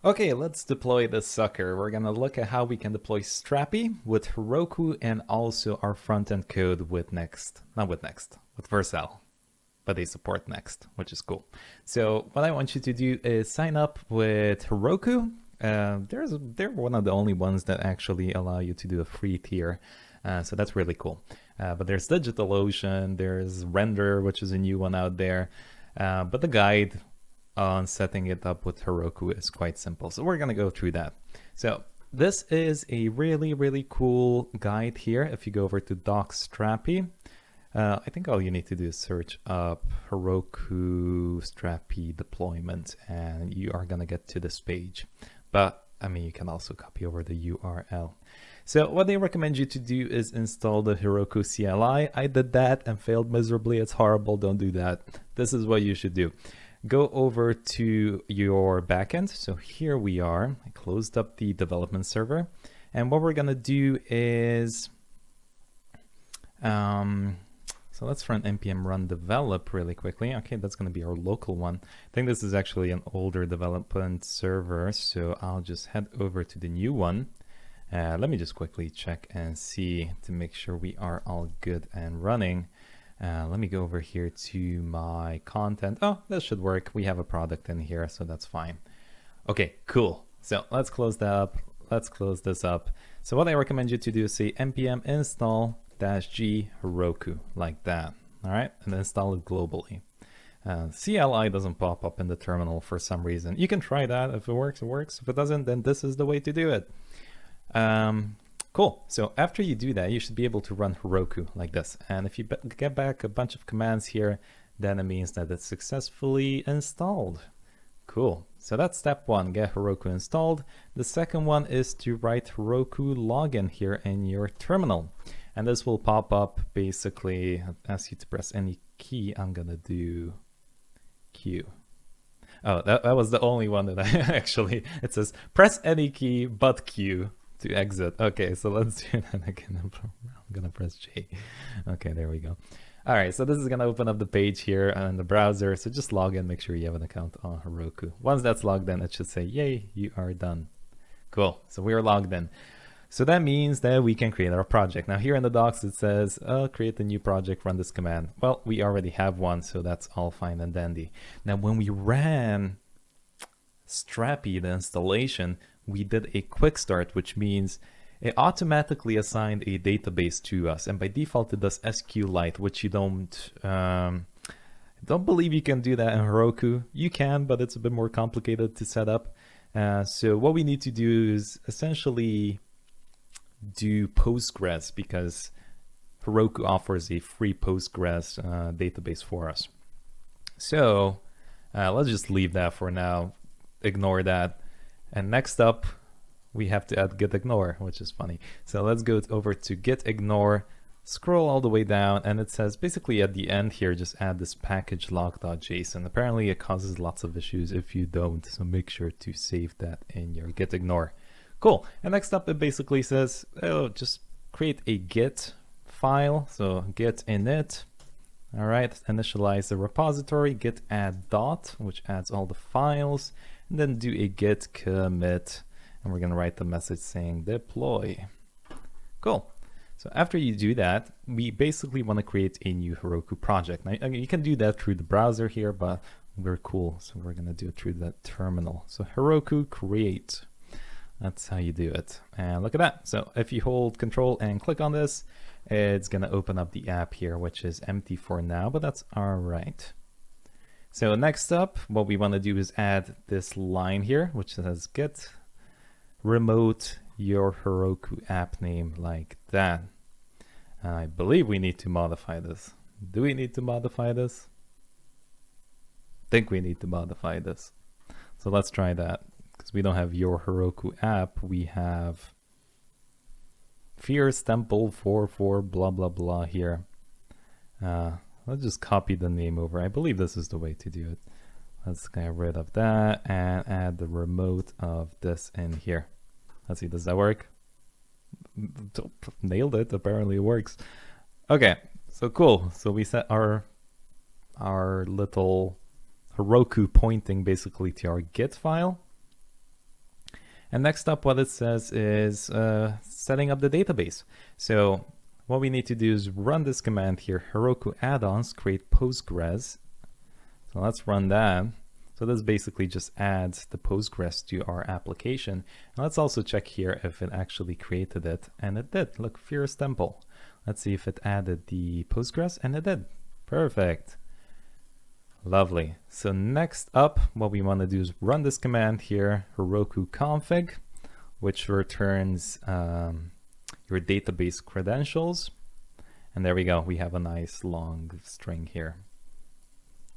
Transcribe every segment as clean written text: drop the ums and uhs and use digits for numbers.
Okay, let's deploy this sucker. We're gonna look at how we can deploy Strapi with Heroku and also our front-end code with Next. Not with Next, with Vercel. But they support Next, which is cool. So what I want you to do is sign up with Heroku. They're one of the only ones that actually allow you to do a free tier. So that's really cool. But there's DigitalOcean, there's Render, which is a new one out there. But the guide on setting it up with Heroku is quite simple. So we're going to go through that. So this is a really, really cool guide here. If you go over to Doc Strapi, I think all you need to do is search up Heroku Strapi deployment and you are going to get to this page. But I mean, you can also copy over the URL. So what they recommend you to do is install the Heroku CLI. I did that and failed miserably. It's horrible. Don't do that. This is what you should do. Go over to your backend. So here we are. I closed up the development server. And what we're going to do is, so let's run npm run develop really quickly. Okay, that's going to be our local one. I think this is actually an older development server. So I'll just head over to the new one. Let me just quickly check and see to make sure we are all good and running. Let me go over here to my content. Oh, this should work. We have a product in here, so that's fine. Okay, cool. So let's close that up. Let's close this up. So what I recommend you to do is say npm install -g Heroku, like that. All right, and install it globally. CLI doesn't pop up in the terminal for some reason. You can try that. If it works, it works. If it doesn't, then this is the way to do it. Cool. So after you do that, you should be able to run Heroku like this. And if you get back a bunch of commands here, then it means that it's successfully installed. Cool. So that's step one, get Heroku installed. The second one is to write Heroku login here in your terminal. And this will pop up basically, ask you to press any key. I'm going to do Q. Oh, that was the only one that I actually, it says press any key but Q to exit. Okay, so let's do that again. I'm gonna press J. Okay, there we go. All right, so this is gonna open up the page here in the browser. So just log in, make sure you have an account on Heroku. Once that's logged in, it should say, yay, you are done. Cool, so we are logged in. So that means that we can create our project. Now here in the docs, it says, create a new project, run this command. Well, we already have one, so that's all fine and dandy. Now, when we ran Strapi, the installation, we did a quick start, which means it automatically assigned a database to us. And by default, it does SQLite, which you don't believe you can do that in Heroku. You can, but it's a bit more complicated to set up. So what we need to do is essentially do Postgres, because Heroku offers a free Postgres database for us. So let's just leave that for now. Ignore that. And next up, we have to add git ignore, which is funny. So let's go over to git ignore, scroll all the way down, and it says basically at the end here, just add this package log.json. Apparently it causes lots of issues if you don't, so make sure to save that in your git ignore. Cool. And next up, it basically says, oh, just create a git file. So git init. All right, initialize the repository, git add dot, which adds all the files, and then do a git commit. And we're going to write the message saying deploy. Cool. So after you do that, we basically want to create a new Heroku project. Now, you can do that through the browser here, but we're cool. So we're going to do it through the terminal. So Heroku create. That's how you do it. And look at that. So if you hold Control and click on this, it's going to open up the app here, which is empty for now, but that's all right. So next up, what we want to do is add this line here, which says git remote your Heroku app name, like that. I believe we need to modify this. Do we need to modify this? I think we need to modify this. So let's try that, because we don't have your Heroku app. We have Fierce Temple 44 blah blah blah here. Let's just copy the name over. I believe this is the way to do it. Let's get rid of that and add the remote of this in here. Let's see, does that work? Nailed it. Apparently it works. Okay, so cool. So we set our little Heroku pointing basically to our Git file. And next up, what it says is setting up the database. So what we need to do is run this command here, Heroku add-ons create Postgres. So let's run that. So this basically just adds the Postgres to our application. And let's also check here if it actually created it. And it did. Look, Fierce Temple. Let's see if it added the Postgres, and it did. Perfect. Lovely. So next up, what we want to do is run this command here, Heroku config, which returns your database credentials. And there we go. We have a nice long string here.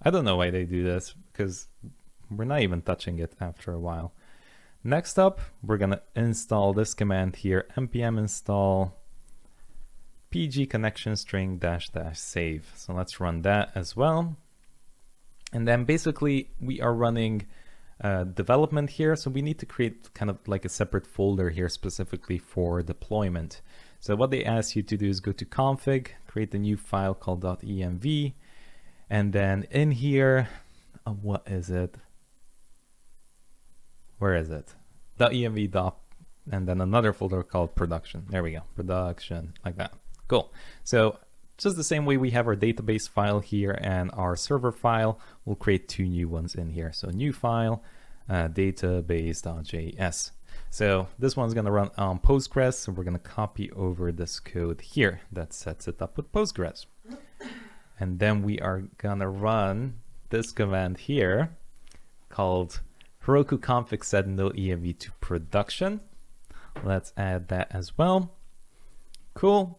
I don't know why they do this, because we're not even touching it after a while. Next up, we're going to install this command here, npm install pg connection string -- save. So let's run that as well. And then basically we are running development here. So we need to create kind of like a separate folder here specifically for deployment. So what they ask you to do is go to config, create a new file called .env. And then in here, what is it? Where is it? .env and then another folder called production. There we go, production, like that. Cool. So just the same way we have our database file here and our server file, we'll create two new ones in here. So new file, database.js. So this one's going to run on Postgres. So we're going to copy over this code here that sets it up with Postgres. And then we are going to run this command here called Heroku config set no env to production. Let's add that as well. Cool.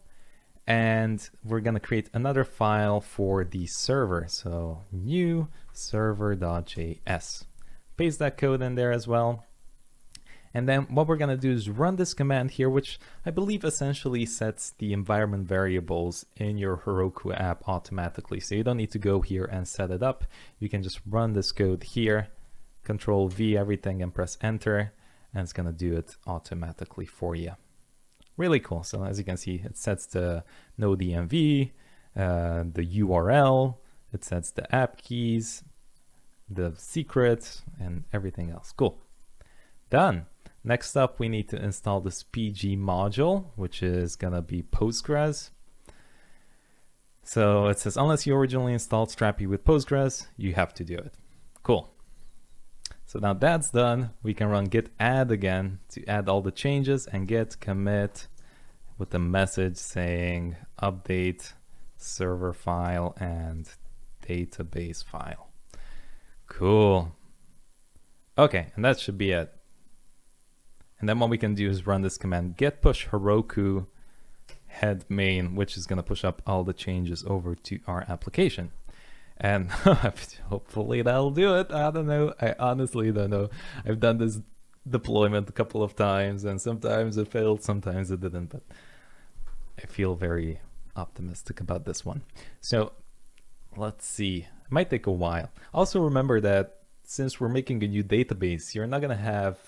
And we're going to create another file for the server. So new server.js. Paste that code in there as well. And then what we're going to do is run this command here, which I believe essentially sets the environment variables in your Heroku app automatically. So you don't need to go here and set it up. You can just run this code here, Control V everything and press enter, and it's going to do it automatically for you. Really cool. So as you can see, it sets the node env, the URL, it sets the app keys, the secret, and everything else. Cool. Done. Next up, we need to install this PG module, which is going to be Postgres. So it says, unless you originally installed Strapi with Postgres, you have to do it. Cool. So now that's done, we can run git add again to add all the changes and git commit with a message saying update server file and database file. Cool. Okay, and that should be it. And then what we can do is run this command git push Heroku head main, which is going to push up all the changes over to our application. And hopefully that'll do it. I don't know. I honestly don't know. I've done this deployment a couple of times and sometimes it failed, sometimes it didn't, but I feel very optimistic about this one. So let's see. It might take a while. Also remember that since we're making a new database, you're not going to have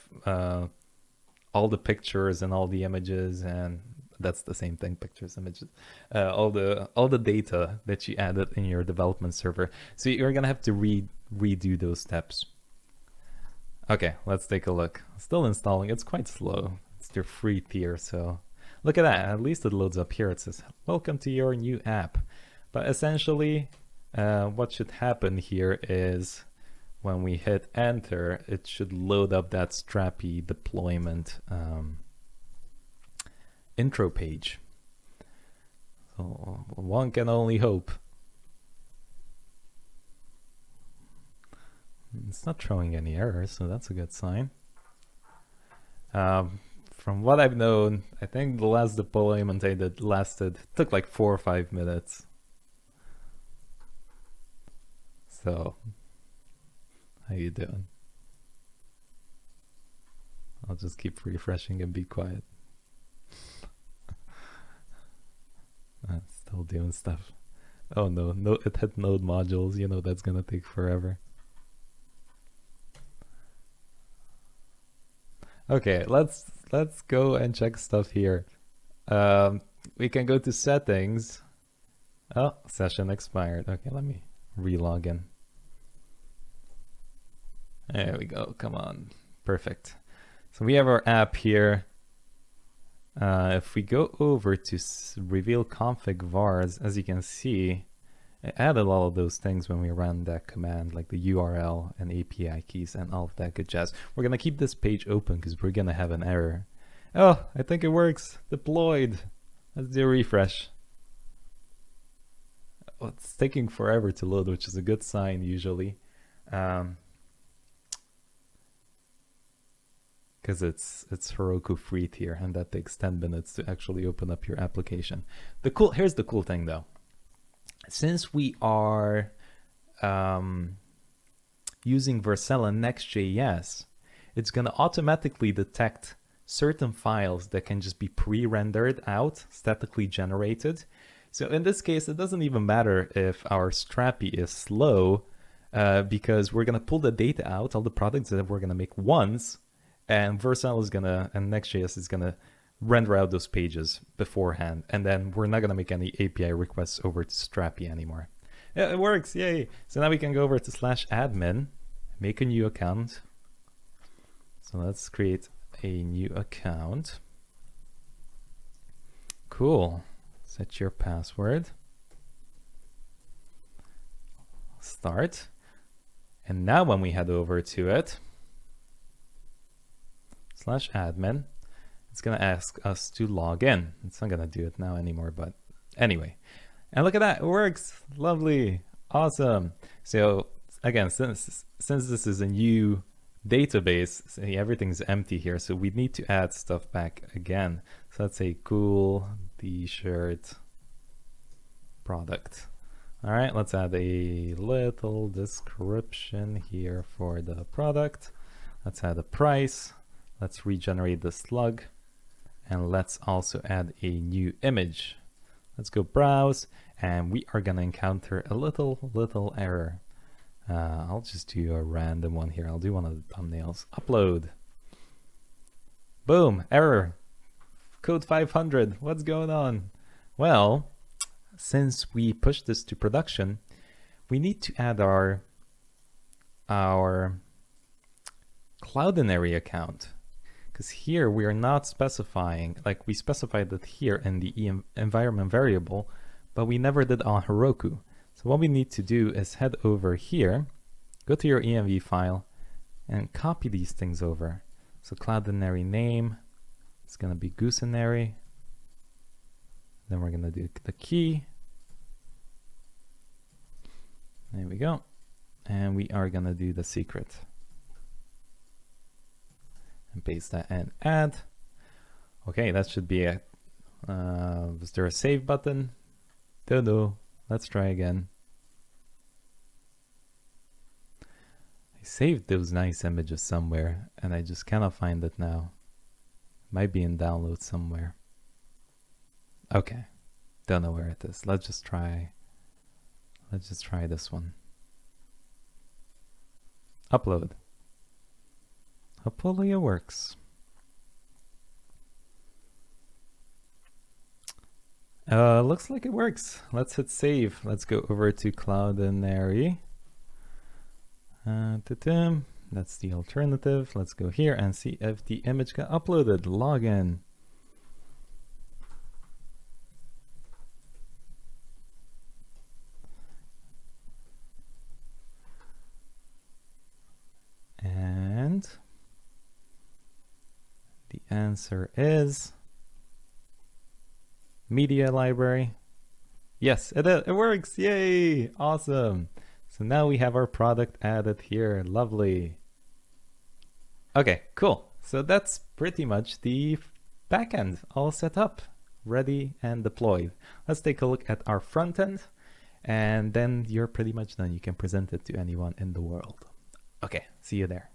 all the pictures and all the images, and that's the same thing, pictures, images, all the data that you added in your development server. So you're gonna have to redo those steps. Okay, let's take a look. Still installing. It's quite slow. It's their free tier, so look at that. At least it loads up here. It says, welcome to your new app. But essentially, what should happen here is when we hit enter, it should load up that Strapi deployment intro page. So one can only hope. It's not showing any errors, so that's a good sign. From what I've known, I think the last deployment I did took like 4 or 5 minutes. So, how you doing? I'll just keep refreshing and be quiet. Still doing stuff. Oh no, it had node modules, you know that's gonna take forever. Okay, let's go and check stuff here. We can go to settings. Oh, session expired. Okay, let me re-log in. There we go, come on. Perfect. So we have our app here. If we go over to reveal config vars, as you can see, I added all of those things when we ran that command, like the URL and API keys and all of that good jazz. We're gonna keep this page open because we're gonna have an error. Oh, I think it works. Deployed. Let's do a refresh. Oh, it's taking forever to load, which is a good sign usually. Because it's Heroku free tier, and that takes 10 minutes to actually open up your application. Here's the cool thing though. Since we are using Vercel and Next.js, it's going to automatically detect certain files that can just be pre-rendered out, statically generated. So in this case, it doesn't even matter if our Strapi is slow, because we're going to pull the data out, all the products that we're going to make once, and Vercel is gonna, and Next.js is gonna render out those pages beforehand, and then we're not gonna make any API requests over to Strapi anymore. Yeah, it works, yay! So now we can go over to /admin, make a new account. So let's create a new account. Cool. Set your password. Start. And now when we head over to it, /admin, it's gonna ask us to log in. It's not gonna do it now anymore, but anyway. And look at that, it works. Lovely, awesome. So again, since this is a new database, see, everything's empty here, so we need to add stuff back again. So let's say cool t-shirt product. All right, let's add a little description here for the product. Let's add a price. Let's regenerate the slug, and let's also add a new image. Let's go browse, and we are gonna encounter a little error. I'll just do a random one here. I'll do one of the thumbnails. Upload. Boom, error. Code 500, what's going on? Well, since we pushed this to production, we need to add our Cloudinary account. Because here we are not specifying, like we specified it here in the environment variable, but we never did on Heroku. So what we need to do is head over here, go to your env file, and copy these things over. So Cloudinary name, it's going to be Goosenary. Then we're going to do the key. There we go. And we are going to do the secret. And paste that and add. Okay, that should be it. Was there a save button? Don't know. Let's try again. I saved those nice images somewhere, and I just cannot find it now. Might be in download somewhere. Okay, don't know where it is. Let's just try this one. Upload. Hopefully it works. Looks like it works. Let's hit save. Let's go over to Cloudinary. That's the alternative. Let's go here and see if the image got uploaded. Login. And the answer is media library. Yes, it works. Yay! Awesome. So now we have our product added here. Lovely. Okay, cool. So that's pretty much the backend all set up, ready and deployed. Let's take a look at our front end, and then you're pretty much done. You can present it to anyone in the world. Okay, see you there.